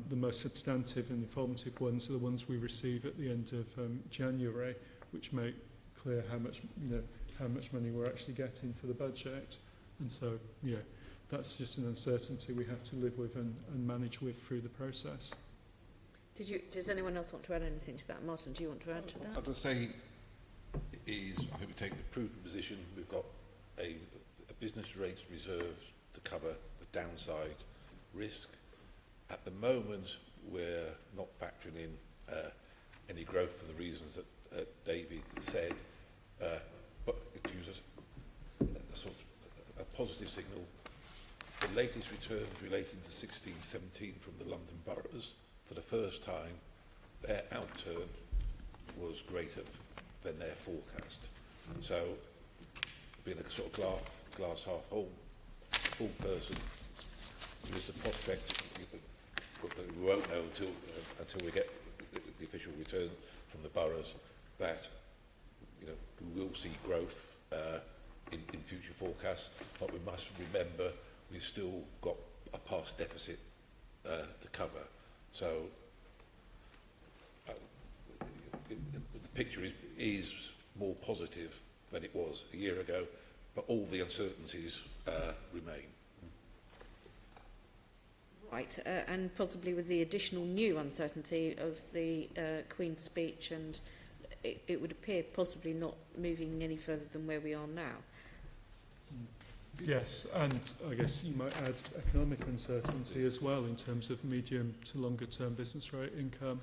the most substantive and informative ones are the ones we receive at the end of January, which make clear how much money we're actually getting for the budget. And so, that's just an uncertainty we have to live with and manage with through the process. Does anyone else want to add anything to that? Martin, do you want to add to that? I'd just say I think we take the prudent position. We've got a business rates reserve to cover the downside risk. At the moment, we're not factoring in any growth for the reasons that David said, but it uses a sort of a positive signal. The latest returns relating to 16-17 from the London boroughs, for the first time, their outturn was greater than their forecast. So, being a sort of glass half full person, there's the prospect, but we won't know until we get the official return from the boroughs, that we will see growth in future forecasts. But we must remember we've still got a past deficit to cover. So the picture is more positive than it was a year ago, but all the uncertainties remain. Right, and possibly with the additional new uncertainty of the Queen's speech, and it would appear possibly not moving any further than where we are now. Yes, and I guess you might add economic uncertainty as well in terms of medium to longer term business rate income.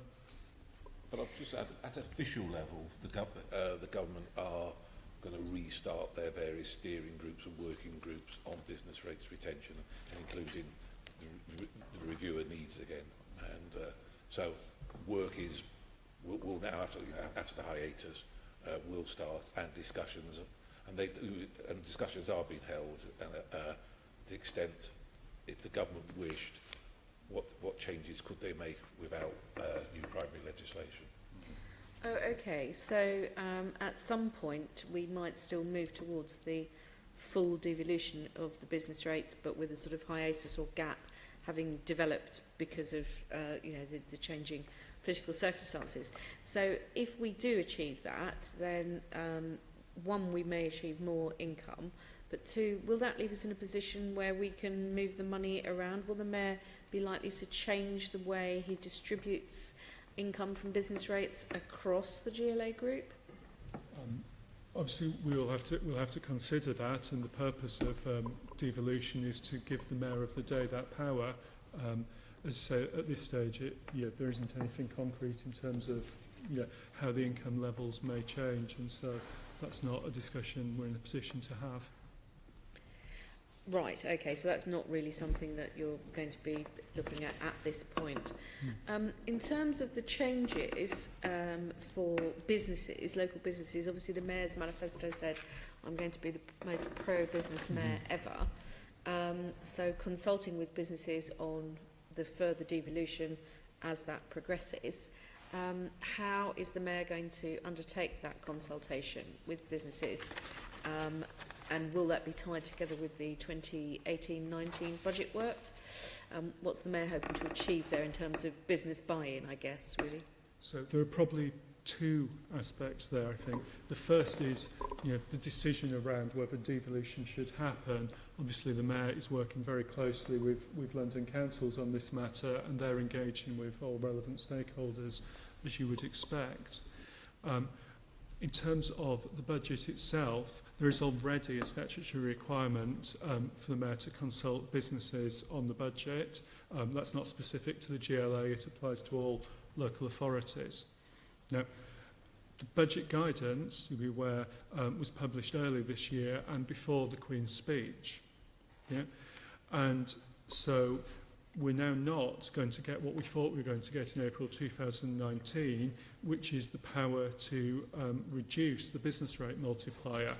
But I'll just add, at official level, the government are going to restart their various steering groups and working groups on business rates retention, including the reviewer needs again. And so work will now, after the hiatus, will start, and discussions. And discussions are being held, and to the extent, if the government wished, what changes could they make without new primary legislation? Oh, okay. So at some point we might still move towards the full devolution of the business rates, but with a sort of hiatus or gap having developed because of the changing political circumstances. So if we do achieve that, then one, we may achieve more income, but two, will that leave us in a position where we can move the money around? Will the Mayor be likely to change the way he distributes income from business rates across the GLA group? Obviously, we'll have to consider that, and the purpose of devolution is to give the Mayor of the day that power. As I say, at this stage, there isn't anything concrete in terms of how the income levels may change, and so that's not a discussion we're in a position to have. Right, okay, so that's not really something that you're going to be looking at this point. In terms of the changes for businesses, local businesses, obviously the Mayor's manifesto said, I'm going to be the most pro-business Mayor ever. So consulting with businesses on the further devolution as that progresses, how is the Mayor going to undertake that consultation with businesses? And will that be tied together with the 2018-19 budget work? What's the Mayor hoping to achieve there in terms of business buy-in, I guess, really? So there are probably two aspects there, I think. The first is the decision around whether devolution should happen. Obviously, the Mayor is working very closely with London councils on this matter, and they're engaging with all relevant stakeholders, as you would expect. In terms of the budget itself, there is already a statutory requirement for the Mayor to consult businesses on the budget. That's not specific to the GLA, it applies to all local authorities. Now, The budget guidance, you'll be aware, was published earlier this year and before the Queen's speech. Yeah? And so we're now not going to get what we thought we were going to get in April 2019, which is the power to reduce the business rate multiplier.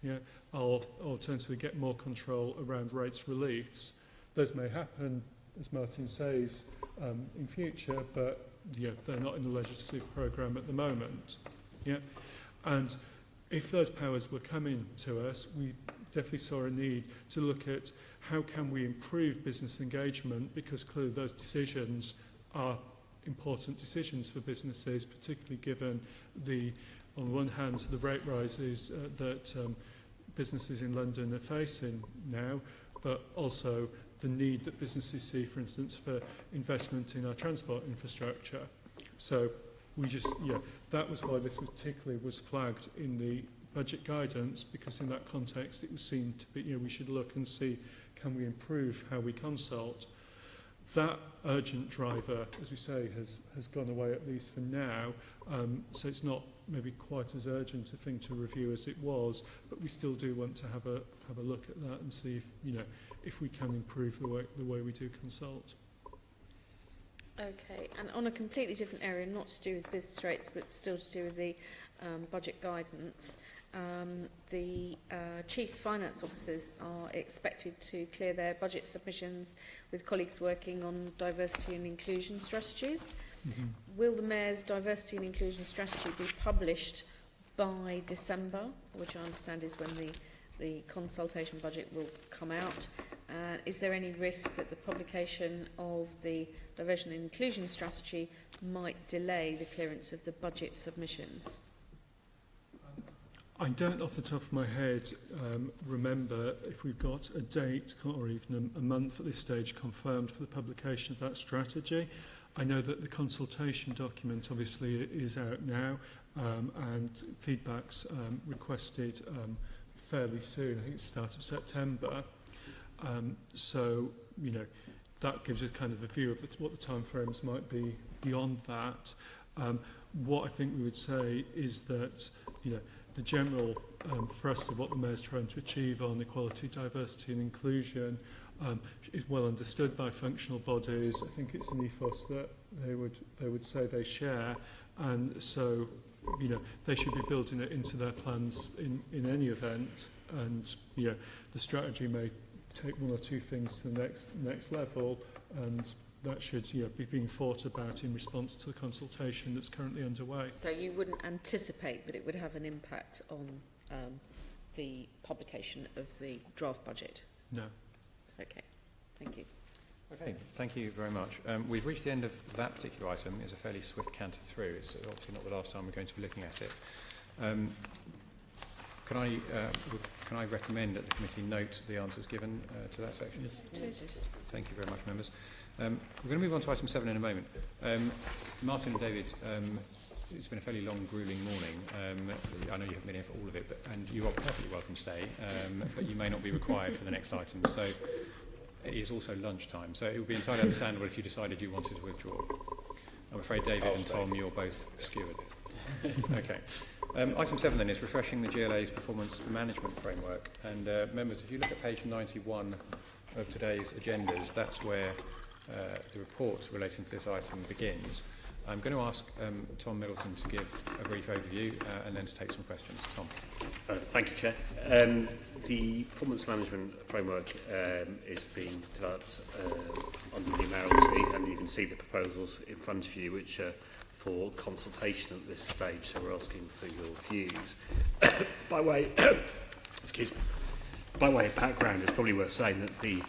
Yeah? Or alternatively get more control around rates reliefs. Those may happen, as Martin says, in future, but yeah, they're not in the legislative programme at the moment. Yeah? And if those powers were coming to us, we definitely saw a need to look at how can we improve business engagement, because clearly those decisions are important decisions for businesses, particularly given the, on one hand, the rate rises that businesses in London are facing now, but also the need that businesses see, for instance, for investment in our transport infrastructure. So we just, yeah, that was why this particularly was flagged in the budget guidance, because in that context it was seen to be, we should look and see, can we improve how we consult. That urgent driver, as we say, has gone away, at least for now, so it's not maybe quite as urgent a thing to review as it was, but we still do want to have a look at that and see if, if we can improve the way we do consult. Okay, and on a completely different area, not to do with business rates, but still to do with the budget guidance, the chief finance officers are expected to clear their budget submissions with colleagues working on diversity and inclusion strategies. Mm-hmm. Will the Mayor's diversity and inclusion strategy be published by December, which I understand is when the consultation budget will come out? Is there any risk that the publication of the diversity and inclusion strategy might delay the clearance of the budget submissions? I don't, off the top of my head, remember if we've got a date or even a month at this stage confirmed for the publication of that strategy. I know that the consultation document obviously is out now, and feedback's requested fairly soon. I think it's the start of September. So, that gives you kind of a view of what the timeframes might be beyond that. What I think we would say is that, the general thrust of what the Mayor's trying to achieve on equality, diversity and inclusion is well understood by functional bodies. I think it's an ethos that they would say they share, and so they should be building it into their plans in any event. And the strategy may take one or two things to the next level, and that should be being thought about in response to the consultation that's currently underway. So you wouldn't anticipate that it would have an impact on the publication of the draft budget? No. Okay, thank you. Okay, thank you very much. We've reached the end of that particular item. It's a fairly swift canter through. It's obviously not the last time we're going to be looking at it. Can I recommend that the committee note the answers given to that section? Yes. Thank you very much, members. We're going to move on to item 7 in a moment. Martin and David, it's been a fairly long, gruelling morning. I know you haven't been here for all of it, and you are perfectly welcome to stay, but you may not be required for the next item. So it is also lunchtime, so it would be entirely understandable if you decided you wanted to withdraw. I'm afraid David and Tom, you're both skewered. Okay. Item 7 then is refreshing the GLA's performance management framework. And members, if you look at page 91 of today's agendas, that's where the report relating to this item begins. I'm going to ask Tom Middleton to give a brief overview and then to take some questions. Tom. Thank you, Chair. The performance management framework is being developed under the Mayoralty, and you can see the proposals in front of you, which are for consultation at this stage, so we're asking for your views. By way of background, it's probably worth saying that the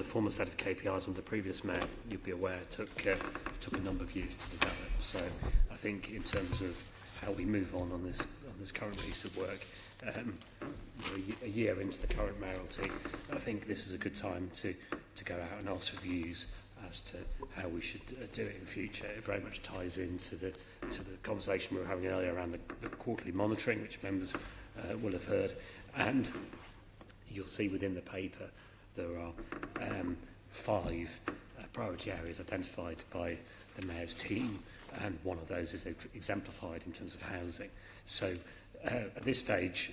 former set of KPIs under the previous Mayor, you'll be aware, took a number of years to develop. So I think in terms of how we move on this current piece of work, a year into the current Mayoralty, I think this is a good time to go out and ask for views as to how we should do it in future. It very much ties into the conversation we were having earlier around the quarterly monitoring, which members will have heard. And you'll see within the paper there are 5 priority areas identified by the Mayor's team and one of those is exemplified in terms of housing. So at this stage,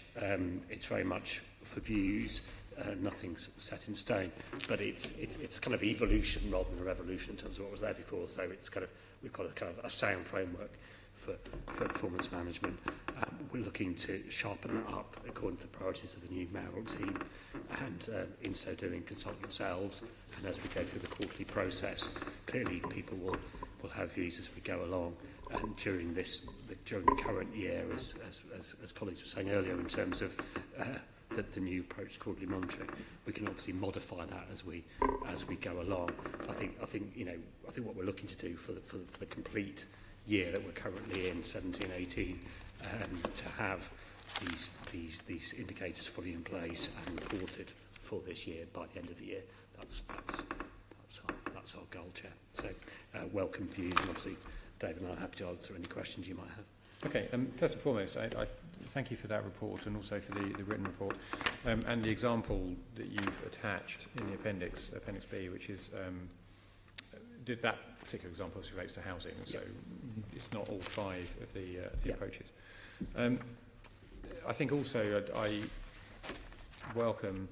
it's very much for views. Nothing's set in stone, but it's kind of evolution rather than a revolution in terms of what was there before. So it's kind of, we've got a kind of a sound framework for performance management. We're looking to sharpen that up according to the priorities of the new mayoral team, and in so doing consult yourselves. And as we go through the quarterly process, clearly people will have views as we go along. And during the current year, as colleagues were saying earlier, in terms of the new approach to quarterly monitoring, we can obviously modify that as we go along. I think what we're looking to do for the complete year that we're currently in, 17-18, to have these indicators fully in place and reported for this year by the end of the year. That's our goal, Chair. So welcome views, and obviously David and I are happy to answer any questions you might have. Okay, first and foremost, I thank you for that report, and also for the written report, and the example that you've attached in the Appendix B, which is that particular example relates to housing, so it's not all 5 of the approaches. I think also I welcome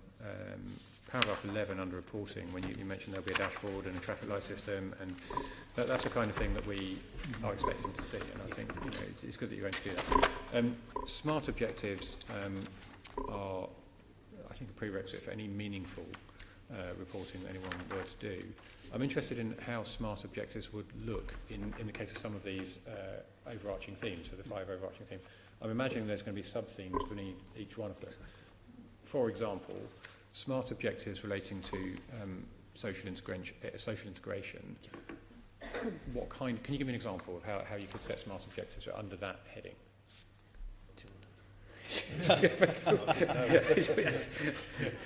paragraph 11 under reporting, when you mentioned there'll be a dashboard and a traffic light system, and that's the kind of thing that we are expecting to see, and I think it's good that you're going to do that. Smart objectives are, I think, a prerequisite for any meaningful reporting that anyone were to do. I'm interested in how smart objectives would look in the case of some of these overarching themes, so the 5 overarching themes. I'm imagining there's going to be sub-themes beneath each one of them. For example, smart objectives relating to social integration. What kind? Can you give me an example of how you could set smart objectives under that heading? I'll be honest,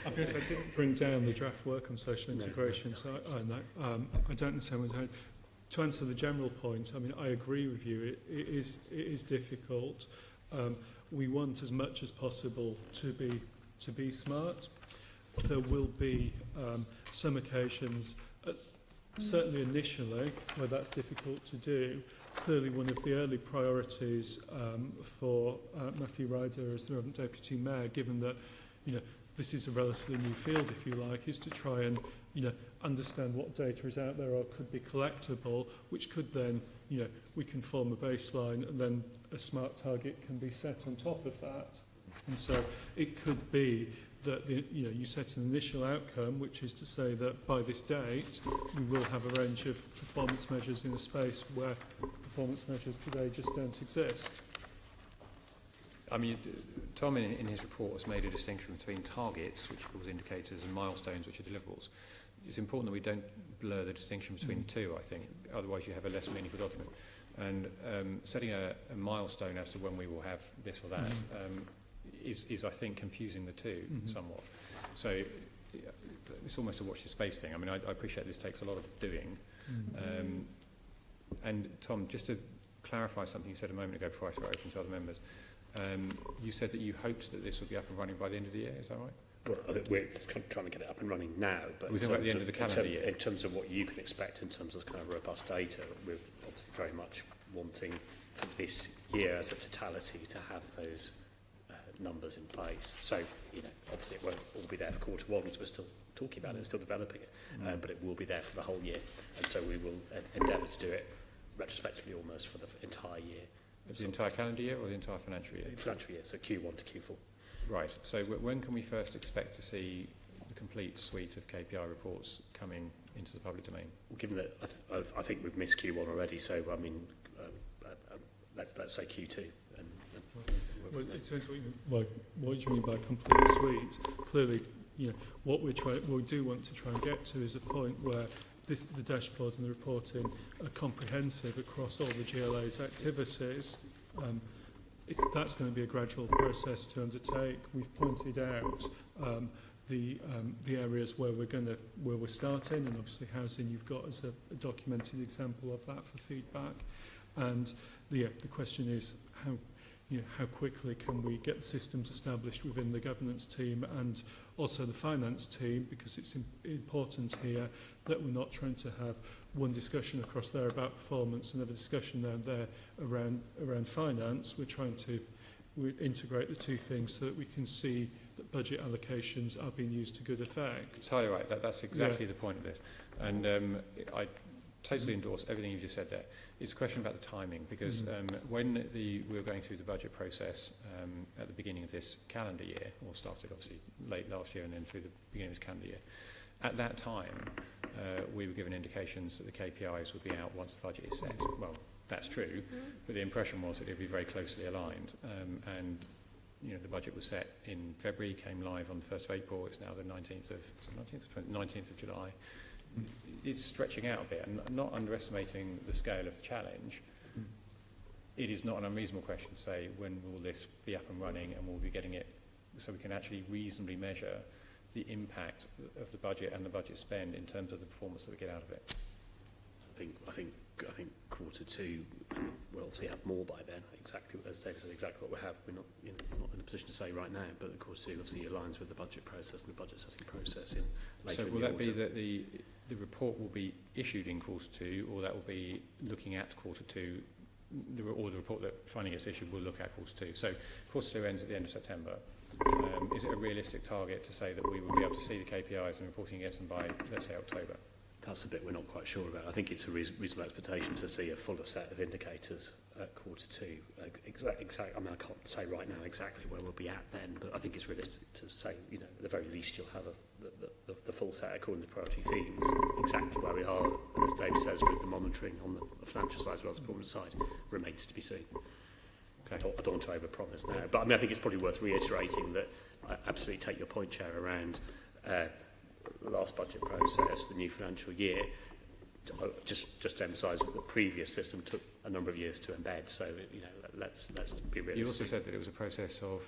I didn't bring down the draft work on social integration, so I don't necessarily want to answer the general point. I mean, I agree with you. It is difficult. We want as much as possible to be smart. There will be some occasions, certainly initially, where that's difficult to do. Clearly, one of the early priorities for Matthew Ryder as the relevant Deputy Mayor, given that this is a relatively new field, if you like, is to try and understand what data is out there or could be collectible, which could then we can form a baseline, and then a smart target can be set on top of that. And so it could be that you set an initial outcome, which is to say that by this date we will have a range of performance measures in a space where performance measures today just don't exist. I mean, Tom in his report has made a distinction between targets, which are indicators, and milestones, which are deliverables. It's important that we don't blur the distinction between the two, I think, otherwise you have a less meaningful document. And setting a milestone as to when we will have this or that is I think, confusing the two somewhat. So it's almost a watch the space thing. I mean, I appreciate this takes a lot of doing. And Tom, just to clarify something you said a moment ago before I throw it open to other members, you said that you hoped that this would be up and running by the end of the year, is that right? Well, I think we're trying to get it up and running now, but we're talking about the end of the calendar year. In terms of what you can expect in terms of kind of robust data, we're obviously very much wanting for this year as a totality to have those numbers in place. So, obviously it won't all be there for quarter one, because we're still talking about it and still developing it, but it will be there for the whole year, and so we will endeavour to do it retrospectively almost for the entire year. The entire calendar year or the entire financial year? Financial year, so Q1 to Q4. Right, so when can we first expect to see the complete suite of KPI reports coming into the public domain? Well, given that I think we've missed Q1 already, so I mean, let's say Q2. Well, it depends what you mean by complete suite. Clearly, what we do want to try and get to is a point where the dashboard and the reporting are comprehensive across all the GLA's activities. That's going to be a gradual process to undertake. We've pointed out the areas where we're starting, and obviously housing you've got as a documented example of that for feedback. And the question is how quickly can we get the systems established within the governance team and also the finance team, because it's important here that we're not trying to have one discussion across there about performance, another discussion down there around finance. We're trying to integrate the two things so that we can see that budget allocations are being used to good effect. Entirely right. That's exactly the point of this. And I totally endorse everything you've just said there. It's a question about the timing, because when we were going through the budget process at the beginning of this calendar year, or started obviously late last year and then through the beginning of this calendar year, at that time we were given indications that the KPIs would be out once the budget is set. Well, that's true, but the impression was that it would be very closely aligned. And you know, the budget was set in February, came live on the 1st of April. It's now the 19th of July. It's stretching out a bit, and not underestimating the scale of the challenge. It is not an unreasonable question to say, when will this be up and running, and will we be getting it so we can actually reasonably measure the impact of the budget and the budget spend in terms of the performance that we get out of it. I think Q2 we'll obviously have more by then. Exactly as David said, exactly what we have. We're not, not in a position to say right now, but Q2 obviously aligns with the budget process and the budget setting process in later. So will that be that the report will be issued in Q2, or that will be looking at Q2, or the report that finally gets issued will look at Q2? So Q2 ends at the end of September. Is it a realistic target to say that we will be able to see the KPIs and reporting against them by, let's say, October? That's a bit we're not quite sure about. I think it's a reasonable expectation to see a fuller set of indicators at Q2. I mean, I can't say right now exactly where we'll be at then, but I think it's realistic to say, at the very least you'll have the full set according to priority themes. Exactly where we are, as Dave says, with the monitoring on the financial side as well as the performance side, remains to be seen. Okay. I don't want to overpromise now, but I mean, I think it's probably worth reiterating that I absolutely take your point, Chair, around the last budget process, the new financial year. Just to emphasise that the previous system took a number of years to embed, so let's be realistic. You also said that it was a process of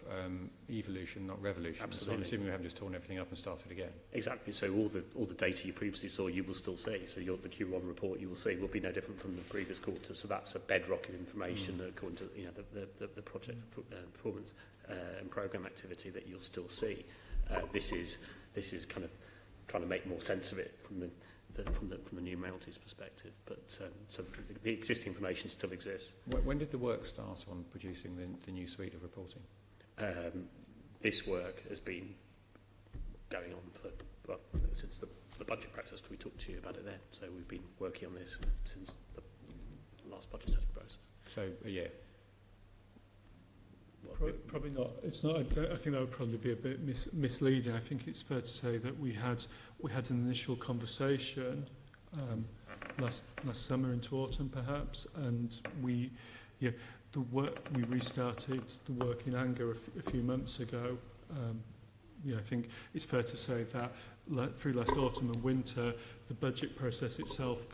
evolution, not revolution. Absolutely. So I'm assuming we haven't just torn everything up and started again. Exactly. So all the data you previously saw, you will still see. So the Q1 report you will see will be no different from the previous quarter. So that's a bedrock of information according to the project performance and programme activity that you'll still see. This is kind of trying to make more sense of it from the new Maltese perspective, but so the existing information still exists. When did the work start on producing the new suite of reporting? This work has been going on since the budget process. Could we talk to you about it then? So we've been working on this since the last budget setting process. So a year. Probably not. It's not. I think that would probably be a bit misleading. I think it's fair to say that we had an initial conversation last summer into autumn, perhaps, and we restarted the work in anger a few months ago. I think it's fair to say that through last autumn and winter, the budget process itself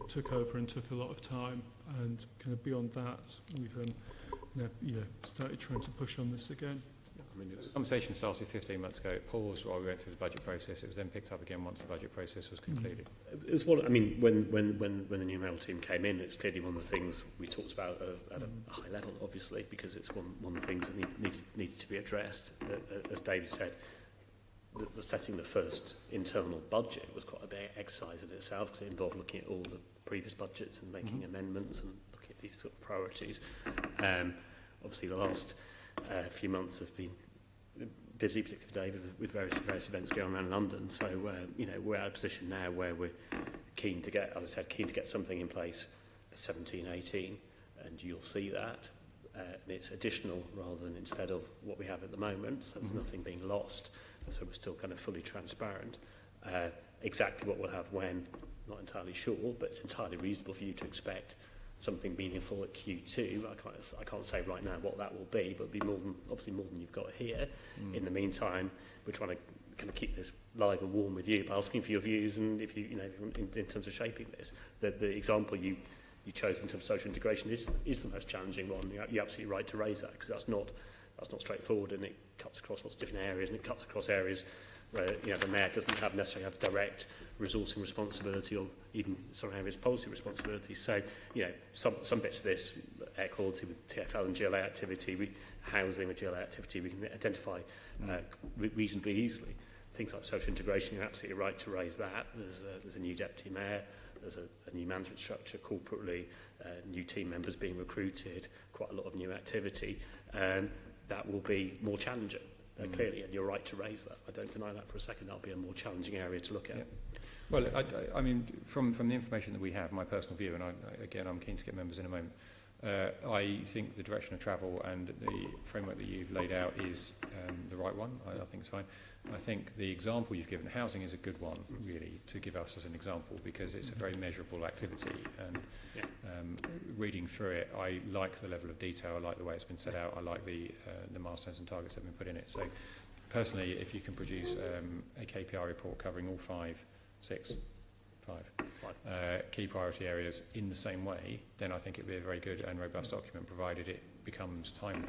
took over and took a lot of time, and kind of beyond that, we've started trying to push on this again. I mean, the conversation started 15 months ago. It paused while we went through the budget process. It was then picked up again once the budget process was concluded. It was when the new mail team came in, it's clearly one of the things we talked about at a high level, obviously, because it's one of the things that needed to be addressed. As David said, the setting the first internal budget was quite a big exercise in itself, because it involved looking at all the previous budgets and making amendments and looking at these sort of priorities. Obviously, the last few months have been busy, particularly for David, with various events going on around London. So, we're at a position now where we're keen to get something in place for 17-18, and you'll see that. And it's additional rather than instead of what we have at the moment, so there's nothing being lost. So we're still kind of fully transparent. Exactly what we'll have when, not entirely sure, but it's entirely reasonable for you to expect something meaningful at Q2. I can't say right now what that will be, but it'll be obviously more than you've got here. In the meantime, we're trying to kind of keep this live and warm with you by asking for your views, and if you in terms of shaping this. The example you chose in terms of social integration is the most challenging one. You're absolutely right to raise that, because that's not straightforward, and it cuts across lots of different areas, and it cuts across areas where the mayor doesn't necessarily have direct resourcing responsibility, or even some areas policy responsibility. So some bits of this air quality with TfL and GLA activity, housing with GLA activity, we can identify reasonably easily. Things like social integration, you're absolutely right to raise that. There's a new deputy mayor, there's a new management structure corporately, new team members being recruited, quite a lot of new activity. That will be more challenging, clearly, and you're right to raise that. I don't deny that for a second. That'll be a more challenging area to look at. Yeah. Well, I mean, from the information that we have, my personal view, and again, I'm keen to get members in a moment, I think the direction of travel and the framework that you've laid out is the right one. I think it's fine. I think the example you've given, housing, is a good one, really, to give us as an example, because it's a very measurable activity. And reading through it, I like the level of detail. I like the way it's been set out. I like the milestones and targets that have been put in it. So, personally, if you can produce a KPI report covering all five key priority areas in the same way, then I think it would be a very good and robust document, provided it becomes timely.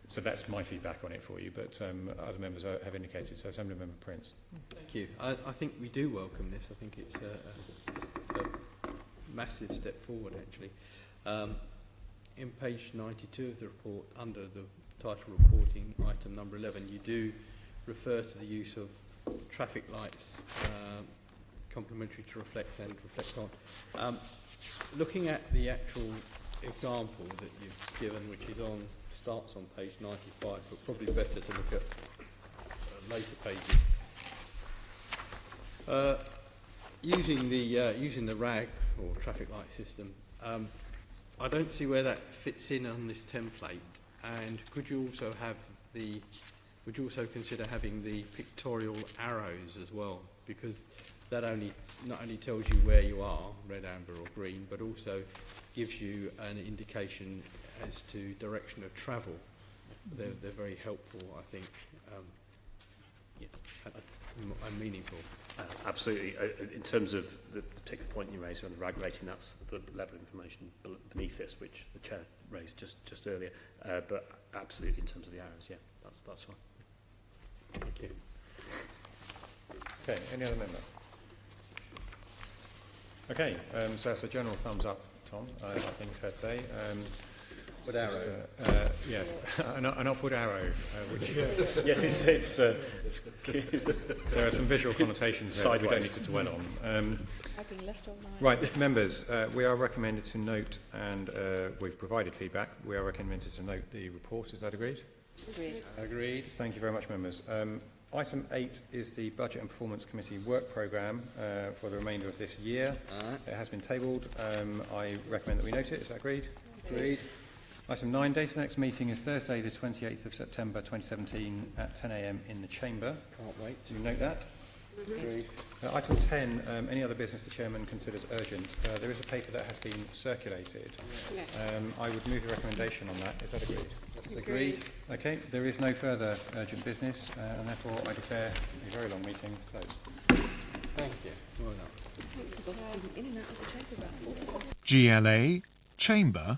So that's my feedback on it for you, but other members have indicated. So, Assembly Member Prince. Thank you. I think we do welcome this. I think it's a massive step forward, actually. In page 92 of the report, under the title reporting, item number 11, you do refer to the use of traffic lights, complementary to reflect and reflect on. Looking at the actual example that you've given, which is starts on page 95, but probably better to look at later pages. Using the RAG, or traffic light system, I don't see where that fits in on this template. And could you also consider having the pictorial arrows as well? Because that not only tells you where you are, red, amber or green, but also gives you an indication as to direction of travel. They're very helpful, I think, and meaningful. Absolutely. In terms of the particular point you raised on the RAG rating, that's the level of information beneath this, which the Chair raised just earlier. But absolutely, in terms of the arrows, yeah, that's fine. Thank you. Okay, any other members? Okay, so that's a general thumbs up, Tom, I think it's fair to say. What arrow? Yes, an upward arrow. Which Yes, it's there are some visual connotations there that we don't need to dwell on. I've been left on mine. Right, members, we are recommended to note, and we've provided feedback, we are recommended to note the report. Is that agreed? Agreed. Agreed. Thank you very much, members. Item 8 is the Budget and Performance Committee work programme for the remainder of this year. It has been tabled. I recommend that we note it. Is that agreed? Agreed. Item 9, date of the next meeting is Thursday, the 28th of September 2017 at 10 a.m. in the Chamber. Can't wait. Do you note that? Agreed. Item 10, any other business the Chairman considers urgent. There is a paper that has been circulated. I would move the recommendation on that. Is that agreed? Agreed. Okay, there is no further urgent business, and therefore I declare a very long meeting closed. Thank you. Well done. In and out of the chamber about 40 seconds. GLA Chamber